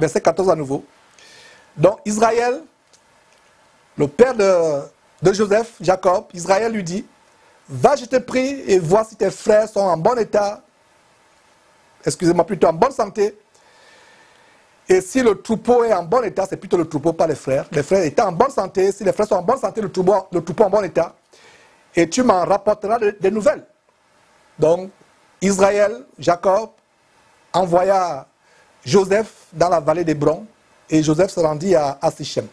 verset 14 à nouveau. Donc Israël, le père de Joseph, Jacob, Israël lui dit, va, je te prie, et vois si tes frères sont en bon état, excusez-moi, plutôt en bonne santé. Et si le troupeau est en bon état, c'est plutôt le troupeau, pas les frères. Les frères étaient en bonne santé. Si les frères sont en bonne santé, le troupeau en bon état. Et tu m'en rapporteras des nouvelles. Donc, Israël, Jacob, envoya Joseph dans la vallée d'Hébron. Et Joseph se rendit à Sichem.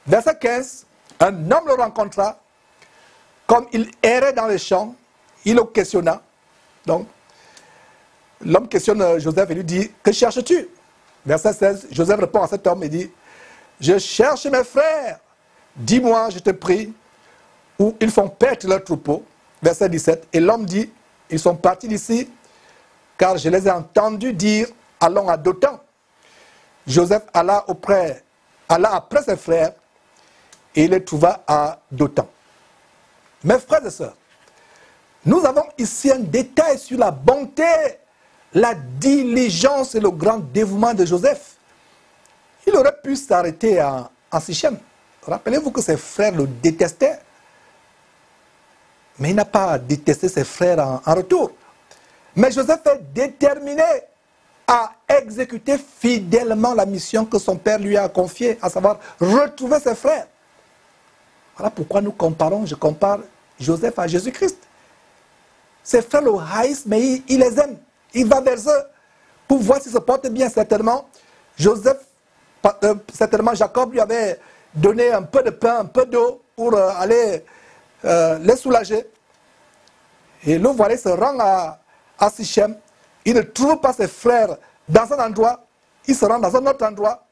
Verset 15, un homme le rencontra. Comme il errait dans les champs, il le questionna. Donc, l'homme questionne Joseph et lui dit, que cherches-tu? Verset 16, Joseph répond à cet homme et dit, je cherche mes frères, dis-moi, je te prie, où ils font perdre leur troupeau. Verset 17, et l'homme dit, ils sont partis d'ici, car je les ai entendus dire, allons à Dothan. Joseph alla après ses frères, et il les trouva à Dothan. Mes frères et sœurs, nous avons ici un détail sur la bonté, la diligence et le grand dévouement de Joseph. Il aurait pu s'arrêter en Sichem. Rappelez-vous que ses frères le détestaient. Mais il n'a pas détesté ses frères en retour. Mais Joseph est déterminé à exécuter fidèlement la mission que son père lui a confiée, à savoir retrouver ses frères. Voilà pourquoi je compare Joseph à Jésus-Christ. Ses frères le haïssent, mais il les aime. Il va vers eux pour voir s'ils se portent bien. Certainement, certainement Jacob lui avait donné un peu de pain, un peu d'eau pour aller les soulager. Et le voilà se rend à Sichem. Il ne trouve pas ses frères dans un endroit. Il se rend dans un autre endroit,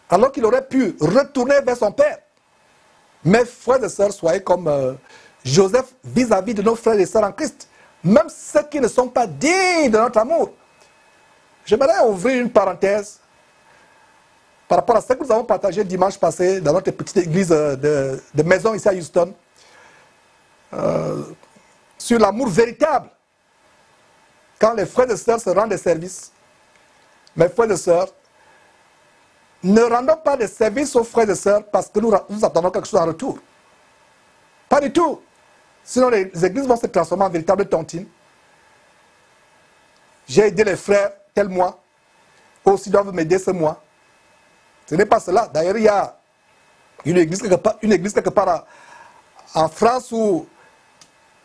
alors qu'il aurait pu retourner vers son père. Mes frères et sœurs, soyez comme Joseph vis-à-vis de nos frères et sœurs en Christ. Même ceux qui ne sont pas dignes de notre amour. J'aimerais ouvrir une parenthèse par rapport à ce que nous avons partagé dimanche passé dans notre petite église de maison ici à Houston, sur l'amour véritable. Quand les frères et sœurs se rendent des services, mes frères et sœurs, ne rendons pas des services aux frères et sœurs parce que nous attendons quelque chose en retour. Pas du tout. Sinon, les églises vont se transformer en véritables tontines. J'ai aidé les frères tel mois, aussi doivent m'aider ce mois. Ce n'est pas cela. D'ailleurs, il y a une église quelque part en France où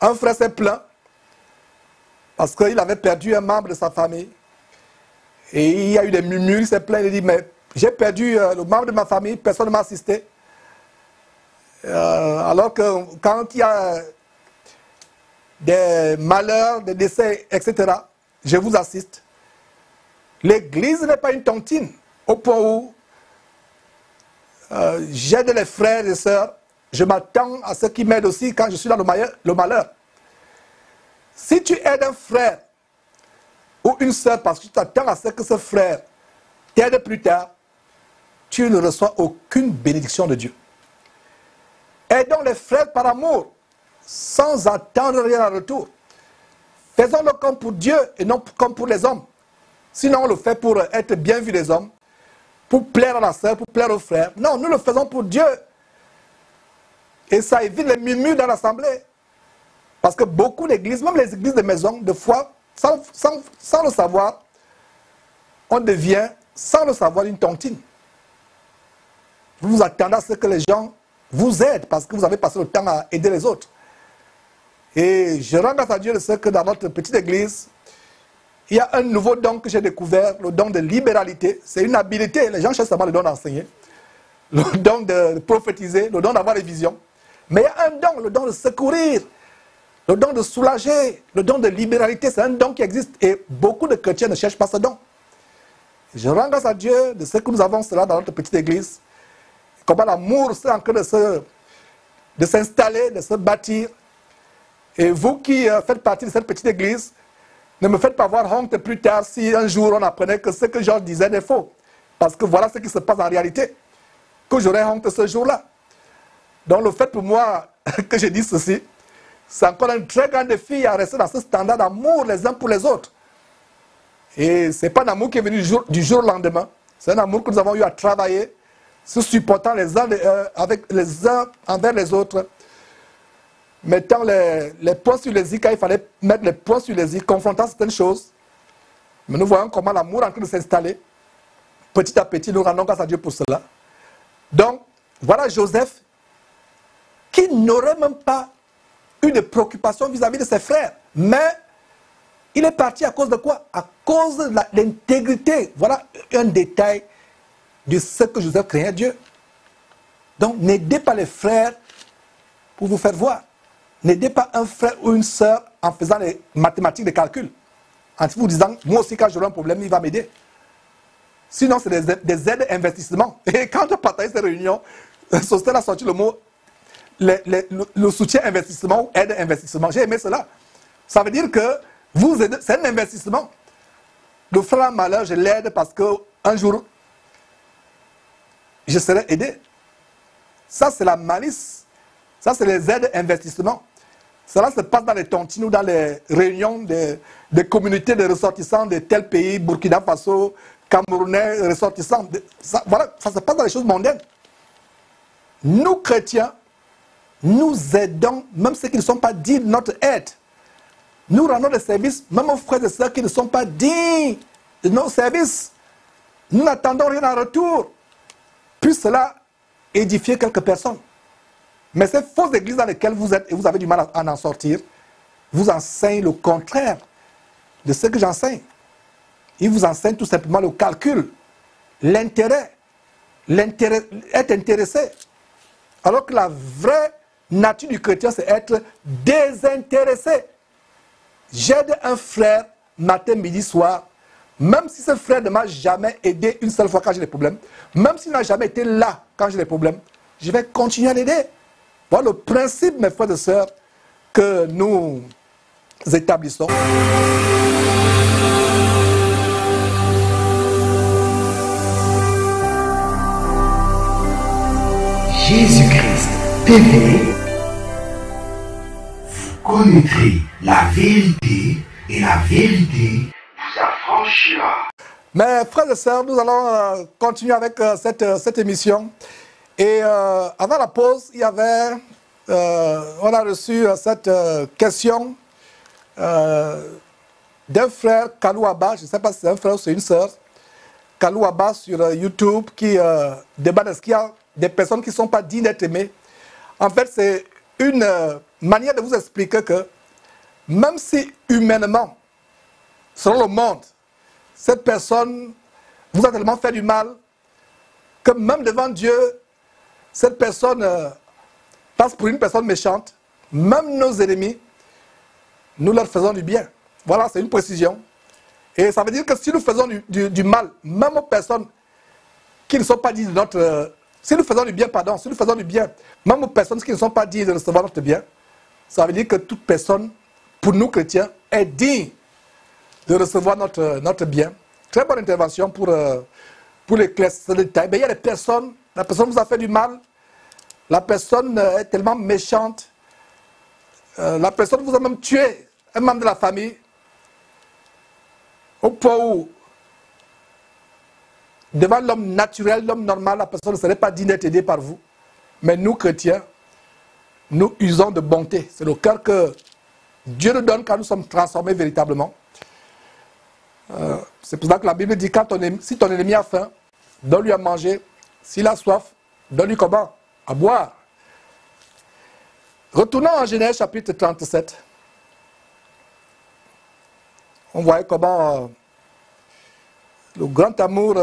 un frère s'est plaint parce qu'il avait perdu un membre de sa famille. Et il y a eu des murmures, il s'est plaint, il a dit, mais j'ai perdu le membre de ma famille, personne ne m'a assisté. Alors que quand il y a des malheurs, des décès, etc., je vous assiste. L'église n'est pas une tontine, au point où j'aide les frères et sœurs, je m'attends à ceux qui m'aident aussi quand je suis dans le malheur. Si tu aides un frère ou une sœur parce que tu t'attends à ce que ce frère t'aide plus tard, tu ne reçois aucune bénédiction de Dieu. Aidons les frères par amour, sans attendre rien en retour. Faisons-le comme pour Dieu et non comme pour les hommes. Sinon, on le fait pour être bien vu des hommes, pour plaire à la sœur, pour plaire aux frères. Non, nous le faisons pour Dieu. Et ça évite les murmures dans l'assemblée. Parce que beaucoup d'églises, même les églises de maison, de fois, sans le savoir, on devient, sans le savoir, une tontine. Vous vous attendez à ce que les gens vous aident parce que vous avez passé le temps à aider les autres. Et je rends grâce à Dieu de ce que dans notre petite église, il y a un nouveau don que j'ai découvert, le don de libéralité. C'est une habilité, les gens cherchent seulement le don d'enseigner, le don de prophétiser, le don d'avoir des visions. Mais il y a un don, le don de secourir, le don de soulager, le don de libéralité, c'est un don qui existe et beaucoup de chrétiens ne cherchent pas ce don. Je rends grâce à Dieu de ce que nous avons cela dans notre petite église. Comment l'amour est en train de s'installer, de se bâtir. Et vous qui faites partie de cette petite église, ne me faites pas avoir honte plus tard si un jour on apprenait que ce que Georges disait est faux. Parce que voilà ce qui se passe en réalité. Que j'aurais honte ce jour-là. Donc le fait pour moi que je dise ceci, c'est encore un très grand défi à rester dans ce standard d'amour les uns pour les autres. Et ce n'est pas un amour qui est venu du jour au lendemain. C'est un amour que nous avons eu à travailler, se supportant les uns envers les autres, mettant les points sur les i quand il fallait mettre les points sur les i, confrontant certaines choses. Mais nous voyons comment l'amour est en train de s'installer. Petit à petit, nous rendons grâce à Dieu pour cela. Donc, voilà Joseph qui n'aurait même pas eu de préoccupation vis-à-vis de ses frères. Mais il est parti à cause de quoi? À cause de l'intégrité. Voilà un détail de ce que Joseph craignait Dieu. Donc, n'aidez pas les frères pour vous faire voir. N'aidez pas un frère ou une sœur en faisant les mathématiques, les calculs. En vous disant, moi aussi, quand j'aurai un problème, il va m'aider. Sinon, c'est des aides investissement. Et quand je partage ces réunions, Sostel a sorti le mot le soutien investissement ou aide investissement. J'ai aimé cela. Ça veut dire que vous aidez, c'est un investissement. Le frère malheur, je l'aide parce qu'un jour, je serai aidé. Ça, c'est la malice. Ça, c'est les aides investissement. Cela se passe dans les tontines ou dans les réunions des communautés de ressortissants de tel pays, Burkina Faso, Camerounais, ressortissants. Voilà, ça se passe dans les choses mondaines. Nous, chrétiens, nous aidons même ceux qui ne sont pas dignes de notre aide. Nous rendons des services, même aux frères et sœurs qui ne sont pas dignes de nos services. Nous n'attendons rien en retour. Puis cela édifier quelques personnes. Mais ces fausses églises dans lesquelles vous êtes et vous avez du mal à en sortir, vous enseignent le contraire de ce que j'enseigne. Ils vous enseignent tout simplement le calcul, l'intérêt, être intéressé. Alors que la vraie nature du chrétien, c'est être désintéressé. J'aide un frère matin, midi, soir, même si ce frère ne m'a jamais aidé une seule fois quand j'ai des problèmes, même s'il n'a jamais été là quand j'ai des problèmes, je vais continuer à l'aider. Voilà le principe, mes frères et sœurs, que nous établissons. Jésus-Christ TV, vous connaîtrez la vérité et la vérité vous affranchira. Mes frères et sœurs, nous allons continuer avec cette émission. Et avant la pause, il y avait, on a reçu cette question d'un frère, Kalou Abba, je ne sais pas si c'est un frère ou c'est une sœur, Kalou Abba sur YouTube, qui débat de ce qu'il y a des personnes qui ne sont pas dignes d'être aimées. En fait, c'est une manière de vous expliquer que même si humainement, selon le monde, cette personne vous a tellement fait du mal que même devant Dieu, cette personne passe pour une personne méchante. Même nos ennemis, nous leur faisons du bien. Voilà, c'est une précision. Et ça veut dire que si nous faisons du mal, même aux personnes qui ne sont pas dignes de notre... si nous faisons du bien, pardon, si nous faisons du bien, même aux personnes qui ne sont pas dignes de recevoir notre bien, ça veut dire que toute personne, pour nous chrétiens, est digne de recevoir notre bien. Très bonne intervention pour l'éclaircir ce détail. Mais il y a des personnes, la personne vous a fait du mal, la personne est tellement méchante, la personne vous a même tué un membre de la famille, au point où, devant l'homme naturel, l'homme normal, la personne ne serait pas digne d'être aidée par vous. Mais nous, chrétiens, nous usons de bonté. C'est le cœur que Dieu nous donne quand nous sommes transformés véritablement. C'est pour ça que la Bible dit, si ton ennemi a faim, donne-lui à manger. S'il a soif, donne-lui comment? À boire. Retournons en Genèse chapitre 37. On voit comment le grand amour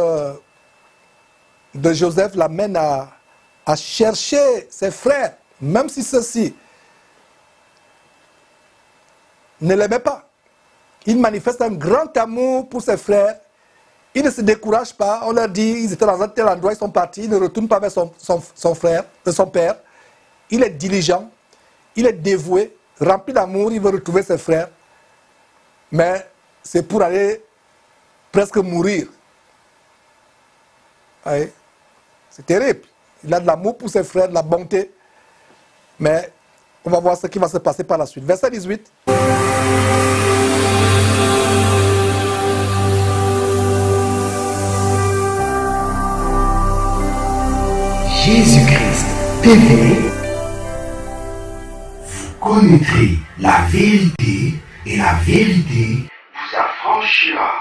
de Joseph l'amène à chercher ses frères, même si ceux-ci ne l'aimaient pas. Il manifeste un grand amour pour ses frères. Il ne se décourage pas. On leur dit, ils étaient dans un tel endroit, ils sont partis. Il ne retourne pas vers son père. Il est diligent, il est dévoué, rempli d'amour, il veut retrouver ses frères. Mais c'est pour aller presque mourir. Oui. C'est terrible. Il a de l'amour pour ses frères, de la bonté. Mais on va voir ce qui va se passer par la suite. Verset 18. Jésus-Christ TV. Vous connaîtrez la vérité et la vérité vous affranchira.